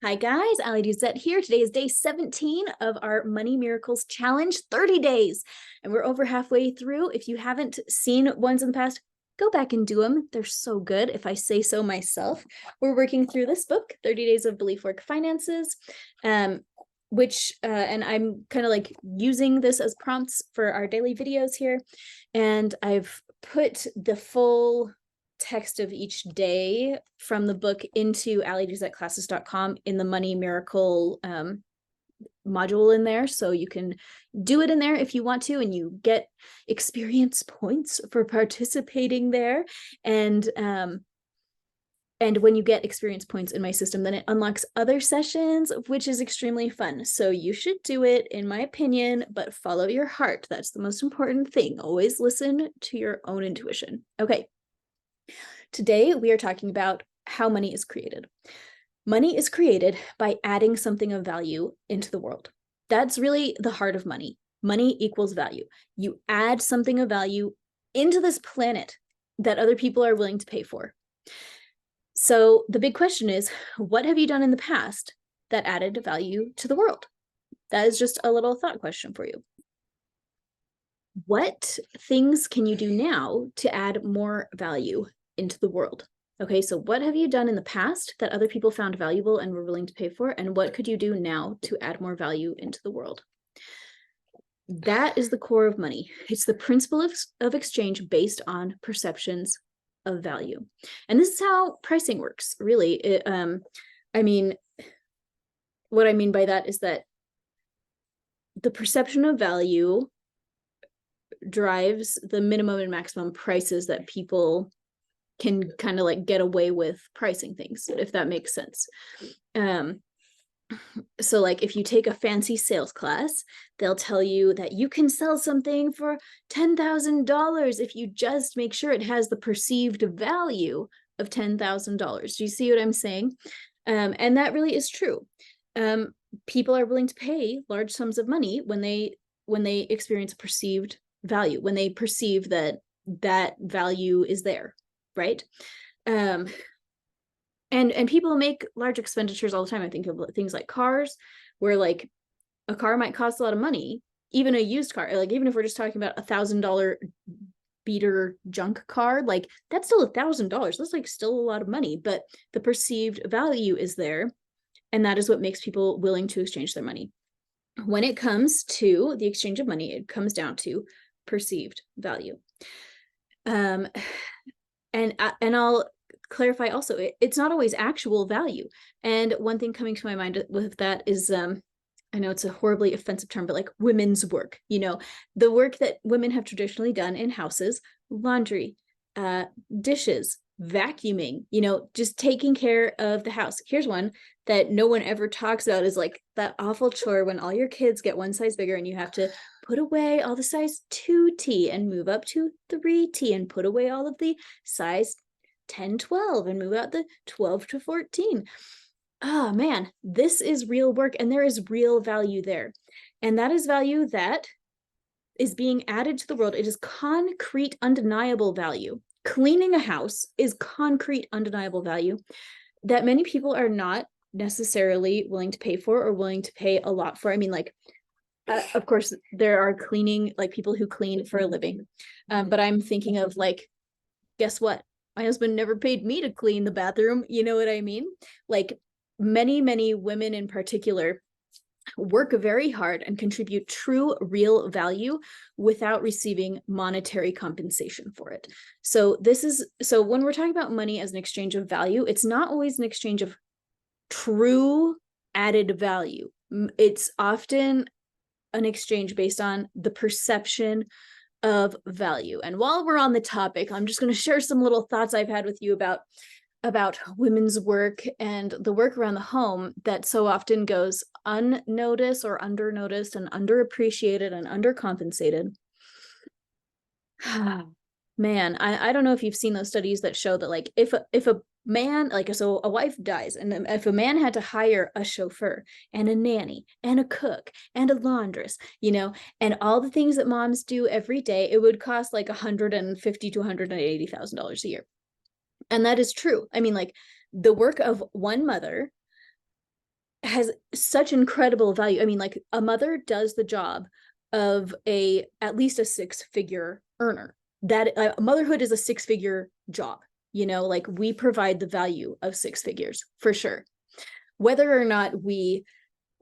Hi guys, Ali Duzette here. Today is day 17 of our Money Miracles Challenge, 30 days. And we're over halfway through. If you haven't seen ones in the past, go back and do them. They're so good, if I say so myself. We're working through this book, 30 Days of Belief Work Finances, and I'm kind of like using this as prompts for our daily videos here. And I've put the full text of each day from the book into aliduzetclasses.com in the Money Miracle module in there. So you can do it in there if you want to, and you get experience points for participating there. And when you get experience points in my system, then it unlocks other sessions, which is extremely fun. So you should do it, in my opinion, but follow your heart. That's the most important thing. Always listen to your own intuition. Okay. Today, we are talking about how money is created. Money is created by adding something of value into the world. That's really the heart of money. Money equals value. You add something of value into this planet that other people are willing to pay for. So the big question is, what have you done in the past that added value to the world? That is just a little thought question for you. What things can you do now to add more value into the world? Okay, so what have you done in the past that other people found valuable and were willing to pay for? And what could you do now to add more value into the world? That is the core of money. It's the principle of exchange based on perceptions of value. And this is how pricing works, really. What I mean by that is that the perception of value drives the minimum and maximum prices that people can kind of like get away with pricing things, if that makes sense. So like if you take a fancy sales class, they'll tell you that you can sell something for $10,000 if you just make sure it has the perceived value of $10,000. Do you see what I'm saying? And that really is true. People are willing to pay large sums of money when they experience perceived value, when they perceive that value is there, right? And people make large expenditures all the time. I think of things like cars, where like a car might cost a lot of money, even a used car. Like even if we're just talking about $1,000 beater junk car, like that's still $1,000. That's like still a lot of money, but the perceived value is there, and that is what makes people willing to exchange their money. When it comes to the exchange of money, it comes down to perceived value. And I'll clarify also, it's not always actual value. And one thing coming to my mind with that is, I know it's a horribly offensive term, but like women's work, the work that women have traditionally done in houses, laundry, dishes, vacuuming, just taking care of the house. Here's one that no one ever talks about, is like that awful chore when all your kids get one size bigger and you have to put away all the size 2T and move up to 3T and put away all of the size 10, 12 and move out the 12 to 14. Oh man, this is real work, and there is real value there. And that is value that is being added to the world. It is concrete, undeniable value. Cleaning a house is concrete, undeniable value that many people are not necessarily willing to pay for, or willing to pay a lot for. I mean, like, of course, there are cleaning, like people who clean for a living. But I'm thinking of like, guess what? My husband never paid me to clean the bathroom. You know what I mean? Like many, many women in particular work very hard and contribute true, real value without receiving monetary compensation for it. So when we're talking about money as an exchange of value, it's not always an exchange of true added value. It's often an exchange based on the perception of value. And while we're on the topic, I'm just going to share some little thoughts I've had with you about women's work and the work around the home that so often goes unnoticed or undernoticed and underappreciated and undercompensated. Man, I don't know if you've seen those studies that show that like if a man, like, so a wife dies, and if a man had to hire a chauffeur and a nanny and a cook and a laundress, and all the things that moms do every day, it would cost like $150,000 to $180,000 a year. And that is true. I mean, like the work of one mother has such incredible value. I mean, like a mother does the job of at least a 6-figure earner. That motherhood is a 6-figure job, like we provide the value of 6 figures for sure. Whether or not we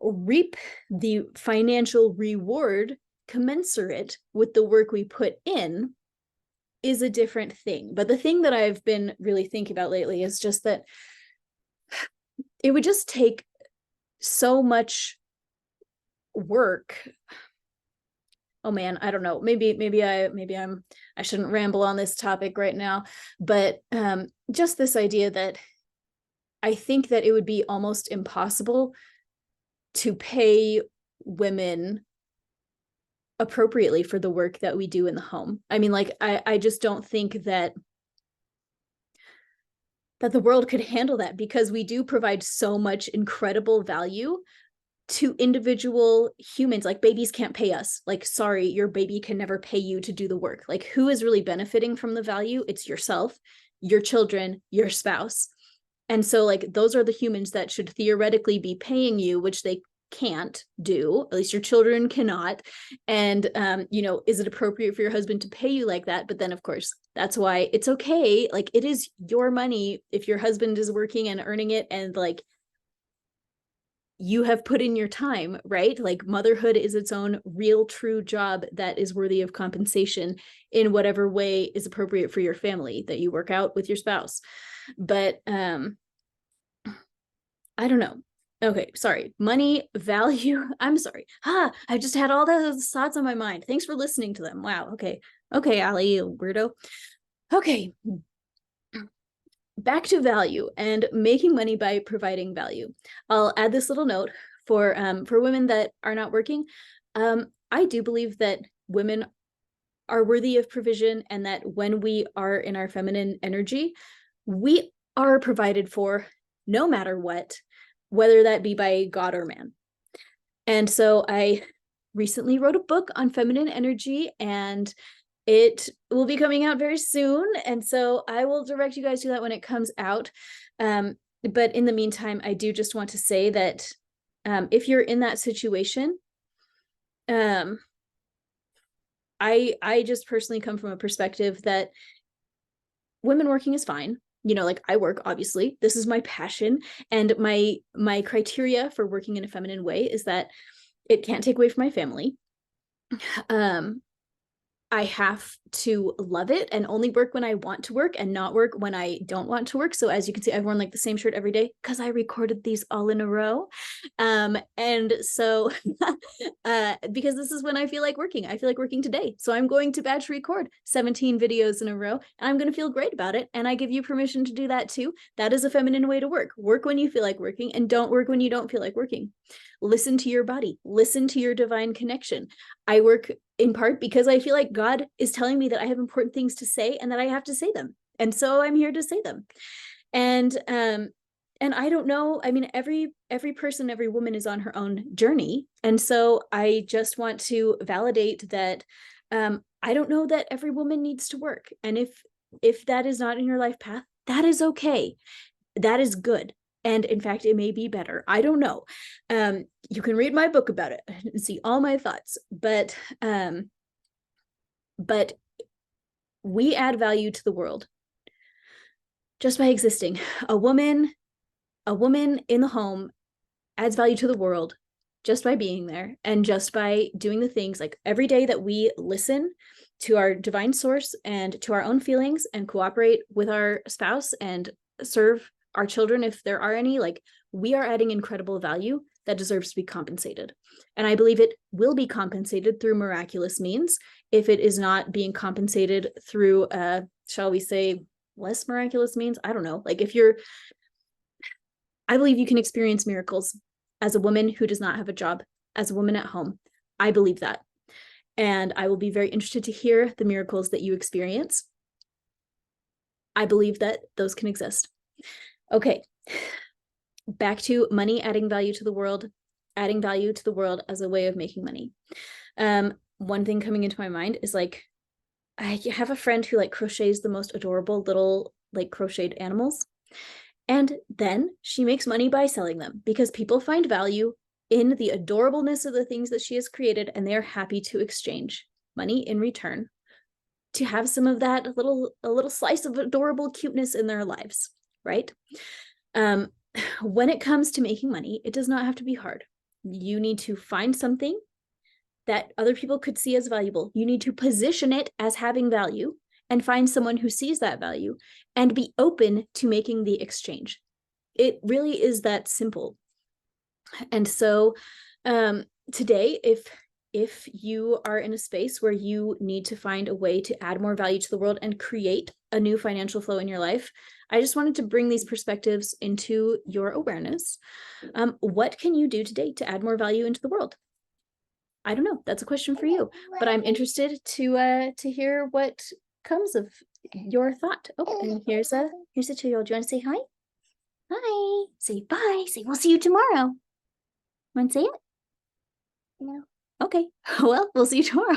reap the financial reward commensurate with the work we put in is a different thing. But the thing that I've been really thinking about lately is just that it would just take so much work. Oh man, I don't know. Maybe I shouldn't ramble on this topic right now, but just this idea that I think that it would be almost impossible to pay women appropriately for the work that we do in the home. I mean, like I just don't think that the world could handle that, because we do provide so much incredible value to individual humans. Like babies can't pay us. Like, sorry, your baby can never pay you to do the work. Like, who is really benefiting from the value? It's yourself, your children, your spouse. And so like those are the humans that should theoretically be paying you, which they can't do, at least your children cannot. And is it appropriate for your husband to pay you like that? But then of course that's why it's okay, like it is your money if your husband is working and earning it, and like you have put in your time, right? Like motherhood is its own real true job that is worthy of compensation in whatever way is appropriate for your family that you work out with your spouse. But I don't know. Okay, sorry. Money, value. I'm sorry. I just had all those thoughts on my mind. Thanks for listening to them. Wow. Okay. Okay, Allie, weirdo. Okay. Back to value and making money by providing value. I'll add this little note for women that are not working. I do believe that women are worthy of provision, and that when we are in our feminine energy, we are provided for no matter what, whether that be by God or man. And so I recently wrote a book on feminine energy, and it will be coming out very soon. And so I will direct you guys to that when it comes out. But in the meantime, I do just want to say that if you're in that situation, I just personally come from a perspective that women working is fine. Like I work, obviously, this is my passion, and my criteria for working in a feminine way is that it can't take away from my family. I have to love it and only work when I want to work and not work when I don't want to work. So as you can see, I've worn like the same shirt every day because I recorded these all in a row. And so because this is when I feel like working. I feel like working today. So I'm going to batch record 17 videos in a row, and I'm going to feel great about it. And I give you permission to do that too. That is a feminine way to work. Work when you feel like working, and don't work when you don't feel like working. Listen to your body. Listen to your divine connection. I work in part because I feel like God is telling me that I have important things to say and that I have to say them. And so I'm here to say them. And I don't know, I mean, every person, every woman is on her own journey. And so I just want to validate that I don't know that every woman needs to work. And if that is not in your life path, that is okay. That is good. And in fact, it may be better. I don't know. You can read my book about it and see all my thoughts. But we add value to the world just by existing. A woman in the home adds value to the world just by being there, and just by doing the things like every day that we listen to our divine source and to our own feelings and cooperate with our spouse and serve our children if there are any. Like, we are adding incredible value that deserves to be compensated. And I believe it will be compensated through miraculous means if it is not being compensated through shall we say less miraculous means. I don't know. Like, I believe you can experience miracles as a woman who does not have a job, as a woman at home. I believe that. And I will be very interested to hear the miracles that you experience. I believe that those can exist. Okay, back to money adding value to the world, adding value to the world as a way of making money. One thing coming into my mind is like, I have a friend who like crochets the most adorable little like crocheted animals. And then she makes money by selling them because people find value in the adorableness of the things that she has created, and they're happy to exchange money in return to have some of that a little slice of adorable cuteness in their lives, right? When it comes to making money, it does not have to be hard. You need to find something that other people could see as valuable. You need to position it as having value and find someone who sees that value and be open to making the exchange. It really is that simple. And so today, if you are in a space where you need to find a way to add more value to the world and create a new financial flow in your life, I just wanted to bring these perspectives into your awareness. What can you do today to add more value into the world? I don't know. That's a question for you, but I'm interested to hear what comes of your thought. Oh, and here's a 2-year-old. Do you want to say hi? Hi. Say bye. Say we'll see you tomorrow. Want to say it? No. Okay. Well, we'll see you tomorrow.